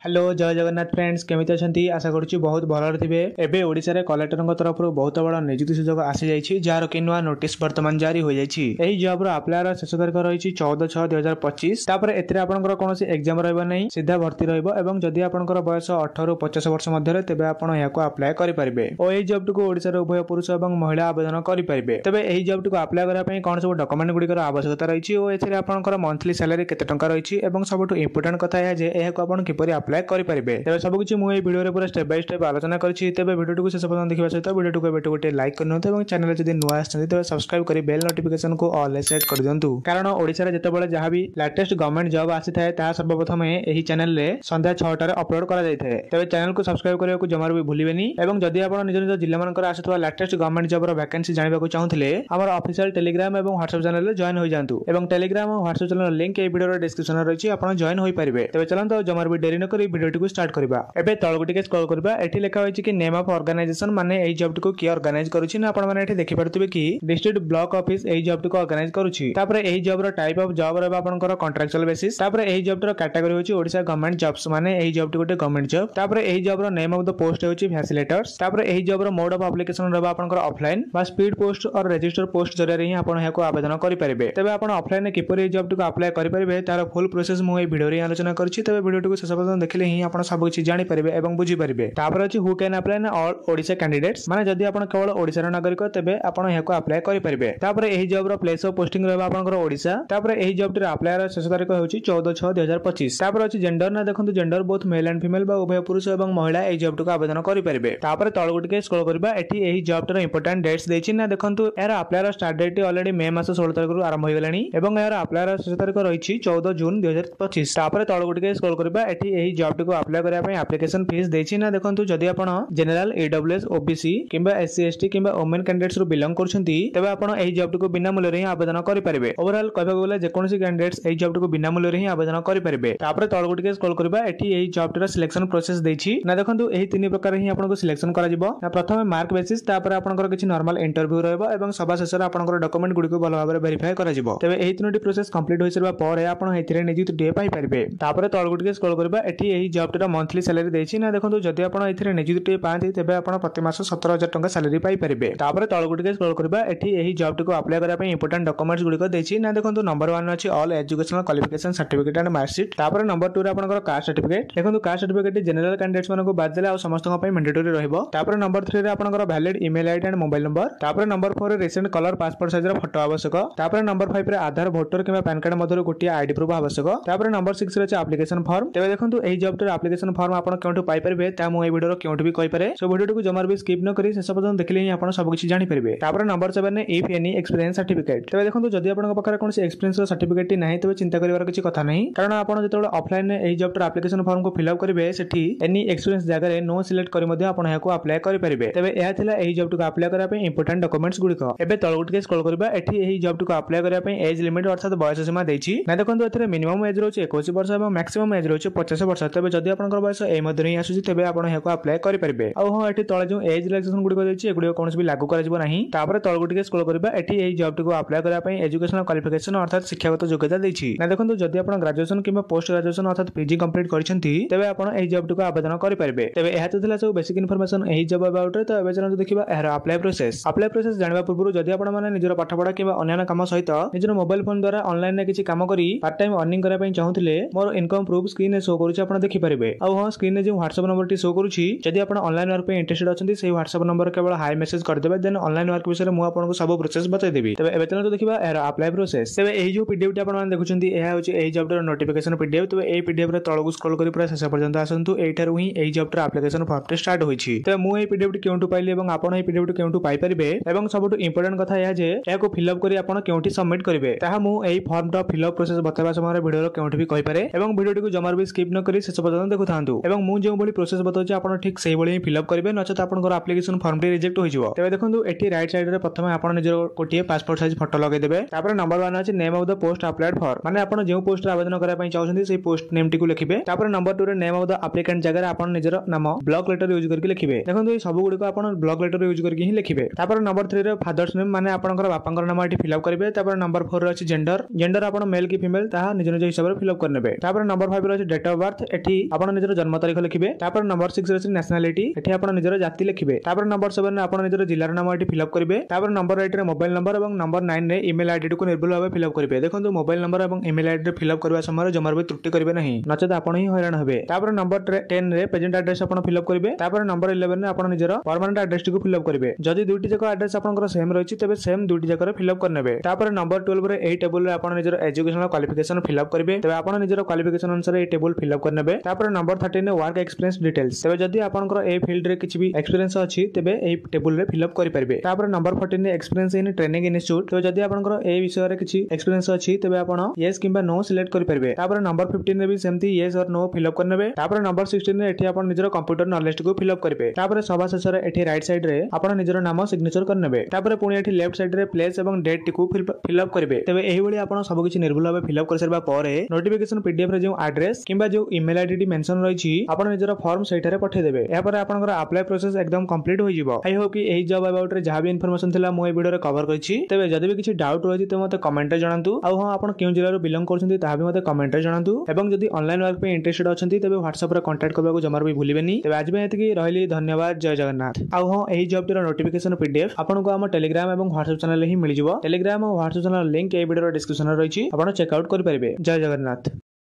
Hello जय Jagannath friends केमिति अछंती आशा करूची बहुत भलरे थिबे। एबे ओडिसा रे कलेक्टरଙ୍କ तरफरु बहुत बड़ नियुक्ति सुजोग आसी जाईछि जार कि नुवा नोटिस वर्तमान जारी हो जाईछि। एही जॉब रो अप्लाई रो शेष तारीख रहिछि 14/6/2025। तापर एथिरे आपनकर कोनोसी एग्जाम रहबो नै, सीधा भर्ती रहबो एवं जदि आपनकर बयस 18 रु 50 वर्ष मध्ये तेबे आपण याको अप्लाई करि परिबे ओ एही जॉब टुको ओडिसा रे उभय पुरुष एवं महिला आवेदन करि परिबे। तबे एही जॉब टुको अप्लाई करा पई कोन सब डॉक्यूमेंट गुडी कर आवश्यकता रहिछि ओ एथिरे आपनकर मंथली सैलरी केते टंका रहिछि एवं सबटु इंपोर्टेंट कथा या जे एहाको आपण किपरि अप्लाई करि परिबे। तबे सब किछि मु ए वीडियो रे पूरा स्टेप बाय स्टेप आलोचना करछि। तबे वीडियो को शेष पर्यंत देखिबा सहित वीडियो को बेटे गोटे लाइक करनो एवं चैनल जदि नुआ आछन तबे सब्सक्राइब करि बेल नोटिफिकेशन को ऑल सेट कर दियंतु, कारण ओडिसा रे जते बेले जहां भी लेटेस्ट गवर्नमेंट जॉब आसी थाए ता सर्वप्रथम एही चैनल रे संध्या 6टा रे अपलोड करा जाय थाए। तबे चैनल को सब्सक्राइब करिया को जमार भी भूलिबेनी एवं जदि आपण निज निज जिल्ला मानकर आसथवा लेटेस्ट गवर्नमेंट जॉब रो वैकेंसी जानिबा को चाहुथिले हमर ऑफिशियल टेलीग्राम एवं व्हाट्सएप चैनल रे जॉइन होई जांतु एवं टेलीग्राम और व्हाट्सएप चैनल लिंक ए वीडियो रो डिस्क्रिप्शन रे रहिछि, आपण जॉइन होई परिबे। तबे चलंतो जमार भी देरी न करी वीडियो को स्टार्ट करबा। एबे तळगु टिके स्क्रॉल करबा। एठी लेखा होइछि कि नेम ऑफ ऑर्गेनाइजेशन माने एही जॉब को की ऑर्गेनाइज करूछि ना, आपण माने एठी देखि परतबे कि डिस्ट्रिक्ट ब्लॉक ऑफिस एही जॉब को ऑर्गेनाइज करूछि। तापर एही जॉब रो टाइप ऑफ जॉब रहबा आपनकर कॉन्ट्रैक्चुअल बेसिस। तापर एही जॉब रो कैटेगरी होइछि ओडिसा गवर्नमेंट जॉब्स माने एही जॉब गोटे गवर्नमेंट जॉब। तापर एही जॉब रो नेम ऑफ द पोस्ट होइछि फैसिलिटेटर्स। तापर एही जॉब रो मोड ऑफ एप्लीकेशन रहबा आपनकर ऑफलाइन बा speed post or register post जरिया रे ही आपण याको आवेदन करि परिबे। तबे आपण ऑफलाइन किपरि एही जॉब को अप्लाई करि परिबे तार फुल प्रोसेस मु ए वीडियो रे आलोचना करछि। तबे वीडियो को शेष पर्यंत देखले ही आपण सब किछि जानि परिबे एवं बुझि परिबे। तापर अछि हु कैन अप्लाई ना ऑल ओडिसा कैंडिडेट्स माने जदि आपण केवल ओडिसा रो नागरिक तेबे आपण याको अप्लाई करि परिबे। तापर एही जॉब रो प्लेस ऑफ पोस्टिंग रहबा आपनकर ओडिसा। तापर एही जॉब रे अप्लाई रो शेष तारीख होछि 14/6/2025। तापर अछि जेंडर ना देखंतु gender both male and female बा उभय पुरुष एवं महिला एही जॉब को आवेदन करि परिबे। तापर तळगु टिके स्क्रॉल करबा। एठी एही जॉब रो इंपोर्टेंट डेट्स देछि ना, देखंतु एरा अप्लाई रो स्टार्ट डेट ऑलरेडी मे मास 16 तारिख रु आरंभ होई गेलानी एवं एरा अप्लाई रो शेष तारीख रहिछि 14 जून 2025। तापर तळगु टिके स्क्रॉल करबा। एठी एही जॉब को अप्लाई करिया पई एप्लीकेशन फीस देछि ना, देखंतु जदि आपण जनरल ईडब्ल्यूएस ओबीसी किंबा एससी एसटी किंबा वुमेन कैंडिडेट्स रु बिलोंग करछंती तेबे आपण एही जॉब को बिना मूल्य रे ही आवेदन करि परिबे। ओवरऑल कहबा गेले जे कोनोसी कैंडिडेट्स एही जॉब को बिना मूल्य रे ही आवेदन करि परिबे। तापर तळगु टिके स्क्रॉल करबा। एठी एही जॉब रो सिलेक्शन प्रोसेस देछि ना, देखंतु एही तीन प्रकार ही आपण को सिलेक्शन करा जिवो ना। प्रथमे मार्क बेसिस, तापर आपनकर किछि नॉर्मल इंटरव्यू रहबो एवं सभा शेष रे आपनकर डॉक्यूमेंट गुडी को भलो भाबरे वेरीफाई करा जिवो। तबे एही तीनोटी प्रोसेस कंप्लीट होई सरबा पर आपण एथिरे नियुक्ति डे पाई परिबे। तापर तळगु टिके स्क्रॉल करबा। एठी एही जॉब रो मंथली सैलरी देछि ना, देखंतु जदि आपण एथिरे नियुक्ति पांती तेबे आपण प्रति मास 17,000 टंका सैलरी पाई परिबे। तापर तळगु टिके स्क्रॉल करबा। एठी एही जॉब को अप्लाई करा पई इंपोर्टेंट डॉक्यूमेंट्स गुडी को देछि ना, देखंतु नंबर 1 अछि all educational qualification certificate and marksheet. तापर नंबर 2 रे आपनकर कास्ट सर्टिफिकेट, देखंतु कास्ट सर्टिफिकेट जनरल कैंडिडेट्स मानको बाद देला आ समस्त पई मैंडेटरी रहइबो। तापर नंबर 3 रे आपनकर valid email ID and mobile number. तापर नंबर 4 रे रिसेंट कलर पासपोर्ट साइज रो फोटो आवश्यक। तापर नंबर 5 रे आधार वोटर किबा पैन कार्ड मधुर गोटी आईडी प्रूफ आवश्यक। तापर नंबर 6 रे अछि एप्लीकेशन फॉर्म। तबे देखंतु एही जॉब रो एप्लीकेशन फॉर्म आपण केउठु पाई परिबे ता मु ए वीडियो रो केउठु भी कहि पारे। सो वीडियो को जमार भी स्किप न करी शेष पर्यंत देखले ही आपण सब किछि जानि परिबे। तापर नंबर 7 ने इफ एनी एक्सपीरियंस सर्टिफिकेट। तबे देखंतु जदि आपण पखरे कोनसी एक्सपीरियंस रो सर्टिफिकेट नाही तबे चिंता करिवार किछि कथा नाही, कारण आपण जेतेबेले ऑफलाइन ने एही जॉब रो एप्लीकेशन फॉर्म को फिल अप करिवे सेठी एनी एक्सपीरियंस जागा रे नो सिलेक्ट करि मध्ये आपण याको अप्लाई करि परिबे। तबे एहा थिला एही जॉब को अप्लाई करा पई इंपोर्टेंट डॉक्यूमेंट्स गुडी को। एबे तळगुट के स्क्रॉल करबा। एठी एही जॉब को अप्लाई करा पई एज लिमिट अर्थात बयस सीमा देछि ना, देखंतु एथिरे मिनिमम एज रहउछि 21 वर्ष एवं मैक्सिमम एज रहउछि 50 वर्ष। तबे जदि आपनकर बयस ए मध्ये ही आसुछि तेबे आपण याको अप्लाई करि परिबे। आ हो एठी तळे जो एज रिलैक्सेशन गुडी को देछि एगुडी कोनस भी लागू करा जिवो नाही। तापर तळगुट के स्क्रॉल करबा। एठी एही जॉब को अप्लाई करा पई एजुकेशनल क्वालिफिकेशन अर्थात शिक्षागत योग्यता देछि ना, देखंतु जदि आपण ग्रेजुएशन किबा पोस्ट ग्रेजुएशन अर्थात पीजी कंप्लीट करिसंती तेबे आपण एही जॉब को आवेदन करि परिबे। तबे एहा तो थिला सब बेसिक इन्फॉर्मेशन एही जॉब अबाउट रे। तो एबे चलन देखिबा एहर अप्लाई प्रोसेस। अप्लाई प्रोसेस जानिबा पूर्व जदि आपण माने निजर पाठ पढा किबा अन्य काम सहित निजर मोबाइल फोन द्वारा ऑनलाइन ने किछि काम करी पार्ट टाइम अर्निंग करा पई चाहुथिले मोर इनकम प्रूफ स्क्रीन रे शो करूछि, आपण देखि परिबे। आ हो स्क्रीन रे जे व्हाट्सएप नंबर टी शो करूछि, जदि आपण ऑनलाइन वर्क पे इंटरेस्टेड अछंती सेही व्हाट्सएप नंबर केवल हाई मैसेज कर देबे, देन ऑनलाइन वर्क विषय मु आपन को सब प्रोसेस बतै देबी। तबे एबे चलन देखिबा एहर अप्लाई प्रोसेस। तबे एही जो पीडीएफ टी आपण माने देखुछंती एहा होछि एही जॉब रो नोटिफिकेशन पीडीएफ। तबे एही पीडीएफ रे तळगु स्क्रॉल करी पूरा शेष पर्यंत आसंतु एठारु ही एही जॉब रो एप्लीकेशन फॉर्म टे स्टार्ट होइछि। तबे मु एही पीडीएफ टी केउंटु पाइली एवं आपण एही पीडीएफ टी केउंटु पाई परिबे एवं सबटु इंपोर्टेंट कथा या जे याको फिल अप करी आपण केउंटि सबमिट करिवे ताहा मु एही फॉर्म टा फिल अप प्रोसेस बतैबा समय वीडियो रो केउंटि भी कहि पारे एवं वीडियो टी को जमार भी स्किप न करी शेष पर्यंत देखुथांतु एवं मु जे बळी प्रोसेस बतौछि आपण ठीक सेही बळी फिल अप करिवे, नचत आपनकर एप्लीकेशन फॉर्म टी रिजेक्ट होई जिवो। तबे देखंतु एठी राइट साइड रे प्रथमे आपण निजर कोटिए पासपोर्ट साइज फोटो लगै देबे। तापर नंबर 1 अछि name of the post applied for, माने आपण जे पोस्ट रे आवेदन करा पई चाहउछन्ती सेही पोस्ट नेम टी को लिखिबे। तापर नंबर 2 रे नेम ऑफ द एप्लीकेंट जगह रे आपण निजर नाम ब्लॉक लेटर यूज करके लिखिबे। देखंतु ए सब गुडी को आपण ब्लॉक लेटर यूज करके ही लिखिबे। तापर नंबर 3 रे फादर्स नेम माने आपनकर बापांकर नाम एठी फिल अप करिवे। तापर नंबर 4 रे अछि जेंडर, जेंडर आपण मेल की फीमेल ताहा निज निज हिसाब रे फिल अप करनेबे। तापर नंबर 5 रे अछि डेट ऑफ बर्थ, एठी आपण निजर जन्म तारीख लिखिबे तापर नंबर 6 रे नेशनलिटी एठी आपण निजर जाति लिखिबे तापर नंबर 7 रे आपण निजर जिल्लार नाम एठी फिल अप करिवे तापर नंबर 8 रे मोबाइल नंबर एवं नंबर 9 रे ईमेल आईडी को निर्भुल भाबे फिल अप करिवे देखंतु मोबाइल नंबर एवं ईमेल आईडी रे फिल अप करबा समय जमार भी त्रुटि करिवे नहीं नचेत आपण ही हैरान हेबे तापर नंबर 10 रे प्रेजेंट एड्रेस आपण फिल अप करिवे तापर नंबर 11 रे आपण निजर परमानेंट एड्रेस को फिल अप करिवे जदि दुईटी जक एड्रेस आपनकर सेम रहिछि तबे सेम दुईटी जक रे फिल अप करनेबे तापर नंबर 12 रे एई टेबल रे आपण निजर एजुकेशनल क्वालिफिकेशन फिल अप करिवे तबे आपण निजर क्वालिफिकेशन अनुसार एई टेबल फिल अप करनेबे तापर नंबर 13 रे वर्क एक्सपीरियंस डिटेल्स तबे जदि आपनकर ए फील्ड रे किछि भी एक्सपीरियंस अछि तबे एई टेबल रे फिल अप करि परिबे तापर नंबर 14 रे एक्सपीरियंस इन ट्रेनिंग इंस्टीट्यूट तबे जदि आपनकर ए विषय रे किछि एक्सपीरियंस अछि तबे आपण यस किबा नो सिलेक्ट करि परिबे तापर नंबर 15 रे भी सेमती यस और नो फिल अप करनेबे तापर नंबर 16 रे एठी आपण निजर कंप्यूटर नॉलेज को फिल अप करिवे तापर सभा शेष रे एठी राइट साइड रे आपण निजर नाम सिग्नेचर करनेबे तापर पुणी एठी लेफ्ट साइड रे प्लेस एवं डेट को फिल अप करिवे तबे एही भली आपण सब किछि निर्भुल भाबे फिल अप कर सरबा परे नोटिफिकेशन पीडीएफ रे जो एड्रेस किबा जो ईमेल आईडी मेंशन रहिछि आपण निजर फॉर्म सेठारे पठे देबे या पर आपनकर अप्लाई प्रोसेस एकदम कंप्लीट होई जिवो आई होप कि एही जॉब अबाउट रे जहां भी इंफॉर्मेशन थिला मो ए वीडियो रे कवर करछि तबे जदि भी किछि डाउट रहिछि त मते कमेंट रे जणांतु आ हां आपण केउ जिल्ला रो बिलोंग करछन्ती ता भी मते कमेंट रे जणांतु एवं जदि ऑनलाइन वर्क पे इंटरेस्टेड अछन्ती तबे व्हाट्सएप रे कांटेक्ट करबाको जमार भी भूलिबेनी तबे आज में एतकी रहली धन्यवाद जय जगन्नाथ आ हां एही जॉब रो नोटिफिकेशन पीडीएफ आपन को हम टेलीग्राम एवं व्हाट्सएप चैनल रे ही मिलि जिवो टेलीग्राम और व्हाट्सएप चैनल लिंक ए वीडियो रो डिस्क्रिप्शन रे रहिछि आपण चेक आउट करि परिबे जय जगन्नाथ।